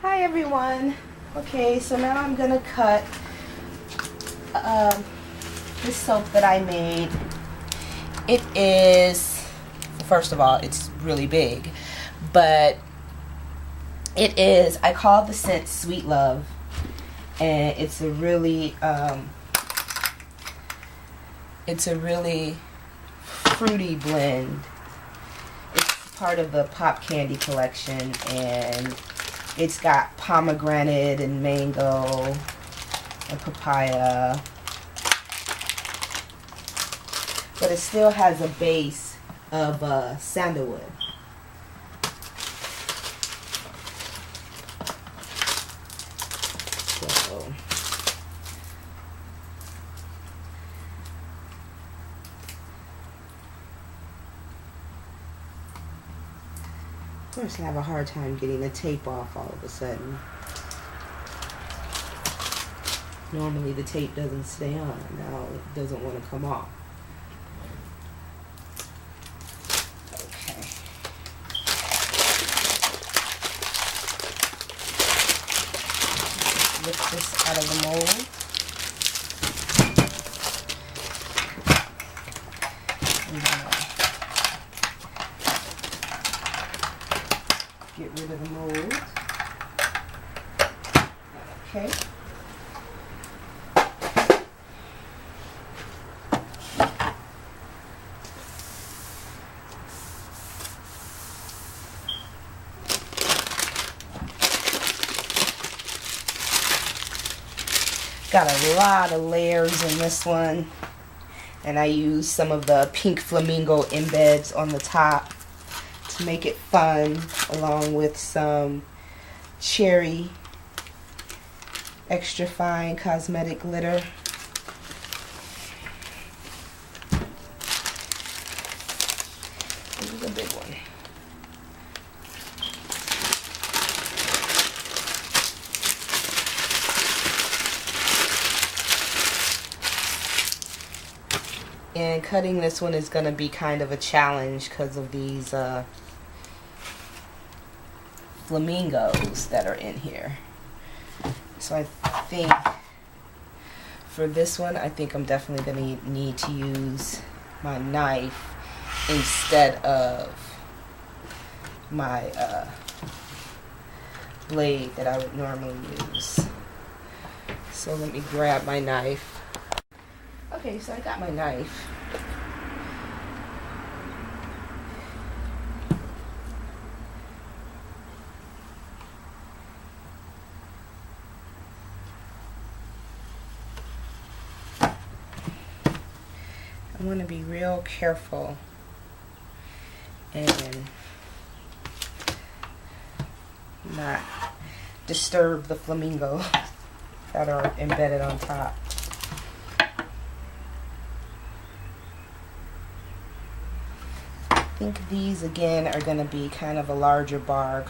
Hi everyone. Okay, so now I'm gonna cut this soap that I made. It is, first of all, it's really big, but it is, I call the scent Sweet Love, and it's a really fruity blend. It's part of the Pop Candy collection, and it's got pomegranate and mango and papaya, but it still has a base of sandalwood. So of course, I have a hard time getting the tape off all of a sudden. Normally the tape doesn't stay on. Now it doesn't want to come off. Okay. Lift this out of the mold. Get rid of the mold. Okay. Got a lot of layers in this one, and I use some of the pink flamingo embeds on the top to make it fun, along with some cherry extra fine cosmetic glitter. This is a big one. And cutting this one is going to be kind of a challenge because of these flamingos that are in here. So I think for this one, I think I'm definitely going to need to use my knife instead of my blade that I would normally use. So let me grab my knife. Okay, so I got my knife. I want to be real careful and not disturb the flamingos that are embedded on top. I think these again are going to be kind of a larger bar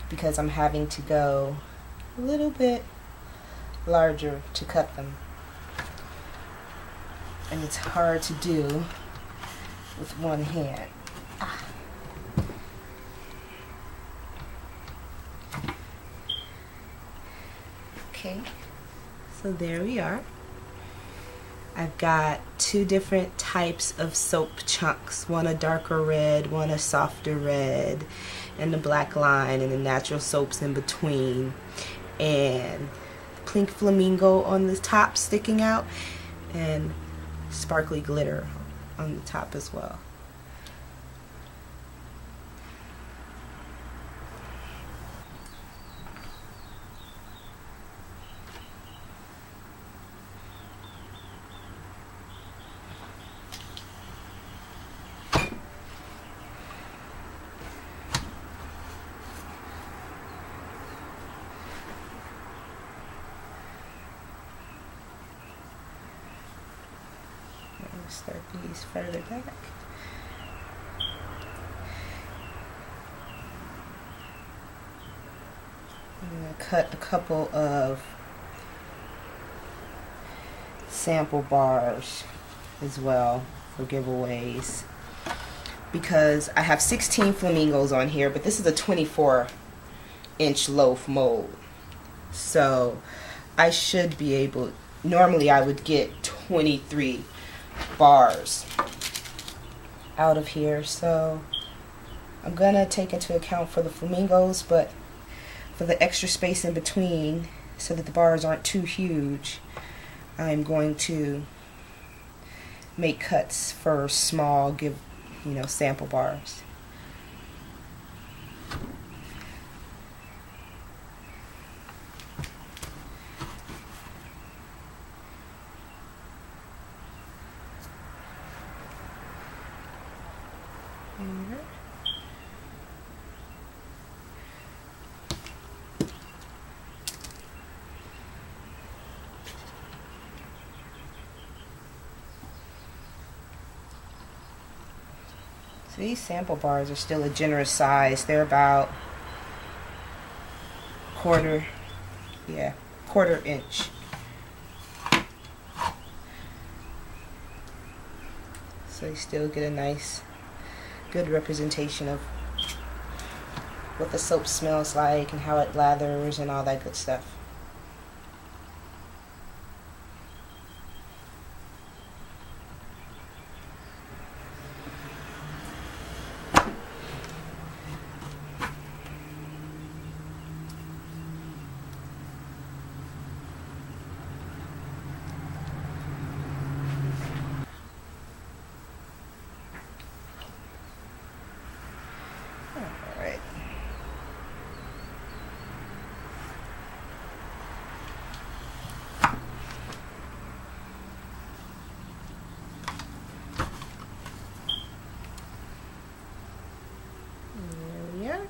because I'm having to go a little bit larger to cut them. And it's hard to do with one hand. Okay, so there we are. I've got two different types of soap chunks, one a darker red, one a softer red, and the black line and the natural soaps in between, and pink flamingo on the top sticking out, and sparkly glitter on the top as well. Start these further back. I'm going to cut a couple of sample bars as well for giveaways, because I have 16 flamingos on here, but this is a 24 inch loaf mold. So I should be able, normally I would get 23 bars out of here. So I'm gonna take into account for the flamingos, but for the extra space in between, so that the bars aren't too huge, I'm going to make cuts for small, sample bars. So these sample bars are still a generous size. They're about quarter inch. So you still get a nice, good representation of what the soap smells like and how it lathers and all that good stuff. Alright. There we are.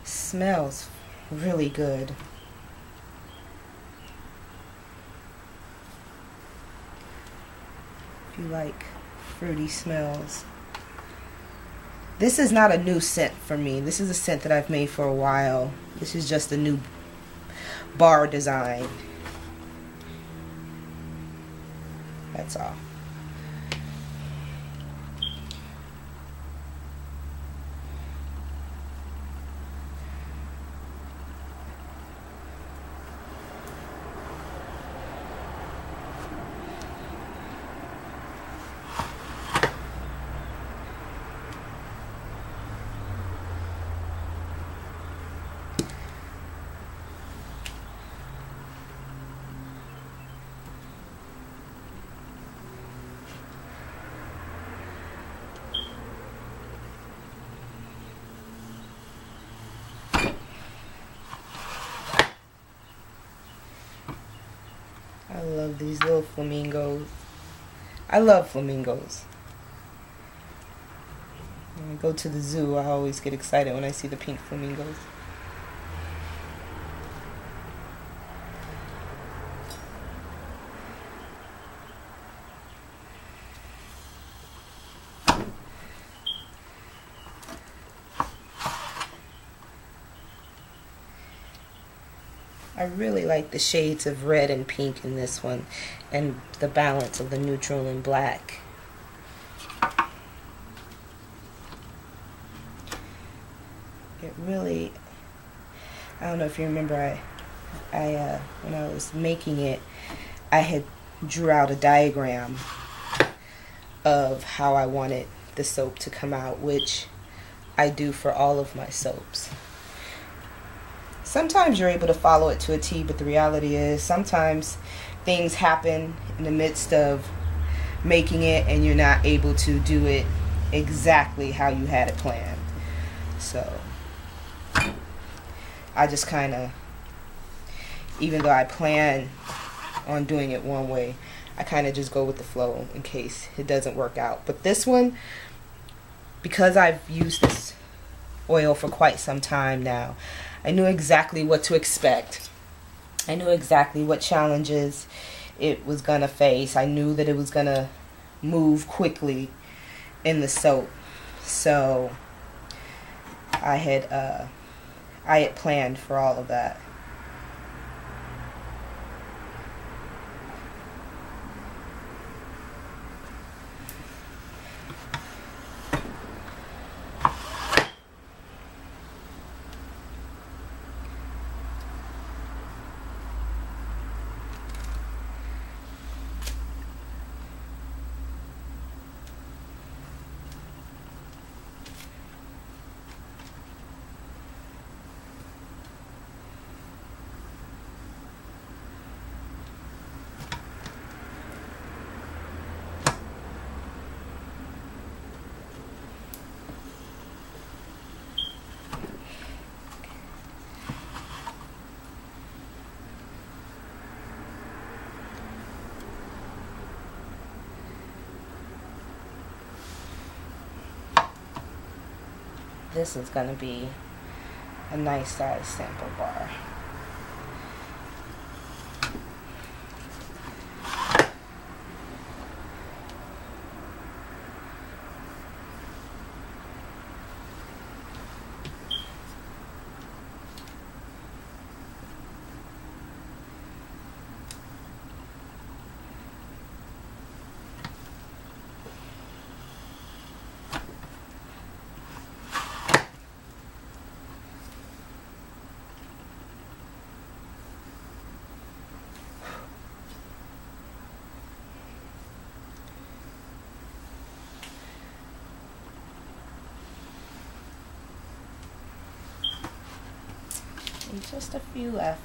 Smells really good. If you like fruity smells. This is not a new scent for me. This is a scent that I've made for a while. This is just a new bar design. That's all. I love these little flamingos. I love flamingos. When I go to the zoo, I always get excited when I see the pink flamingos. I really like the shades of red and pink in this one, and the balance of the neutral and black. It really, I don't know if you remember, I when I was making it, I had drew out a diagram of how I wanted the soap to come out, which I do for all of my soaps. Sometimes you're able to follow it to a T, but the reality is sometimes things happen in the midst of making it and you're not able to do it exactly how you had it planned. So I just kind of, even though I plan on doing it one way, I kind of just go with the flow in case it doesn't work out. But this one, because I've used this oil for quite some time now, I knew exactly what to expect. I knew exactly what challenges it was going to face. I knew that it was going to move quickly in the soap. So I had planned for all of that. this is going to be a nice size sample bar. And just a few left.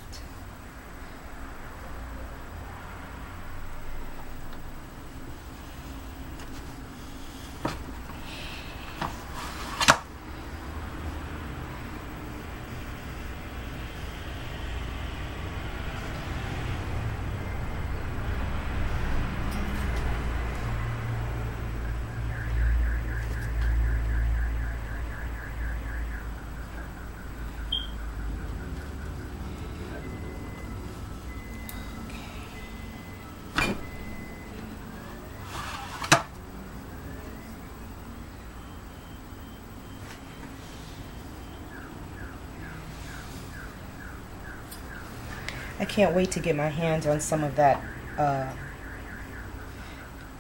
I can't wait to get my hands on some of that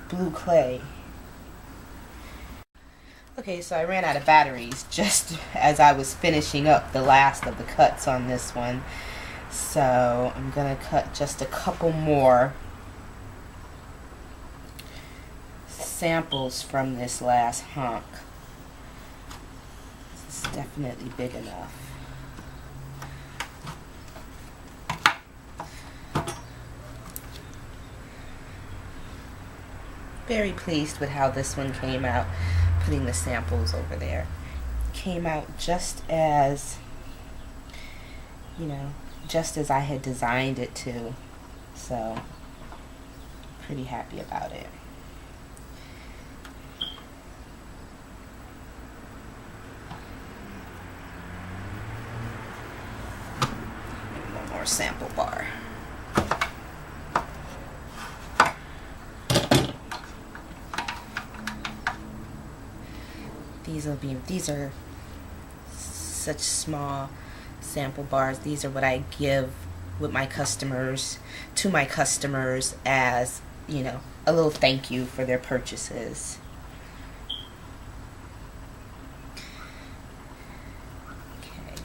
blue clay. Okay, so I ran out of batteries just as I was finishing up the last of the cuts on this one. So I'm going to cut just a couple more samples from this last hunk. This is definitely big enough. Very pleased with how this one came out, putting the samples over there. Came out just as, you know, just as I had designed it to. So, pretty happy about it. One more sample bar. These are such small sample bars. These are what I give with my customers, to my customers, as, you know, a little thank you for their purchases. Okay,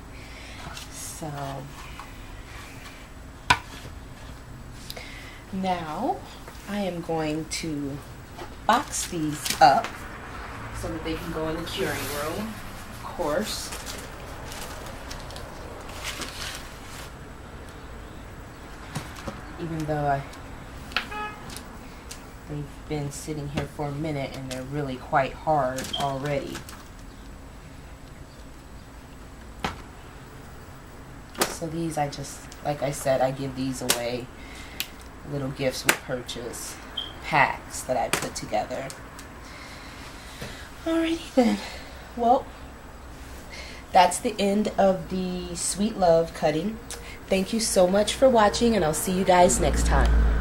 so now I am going to box these up so that they can go in the curing room, of course. Even though they've been sitting here for a minute and they're really quite hard already. So these, I just, like I said, I give these away, little gifts with purchase, packs that I put together. Alrighty then. Well, that's the end of the Sweet Love cutting. Thank you so much for watching, and I'll see you guys next time.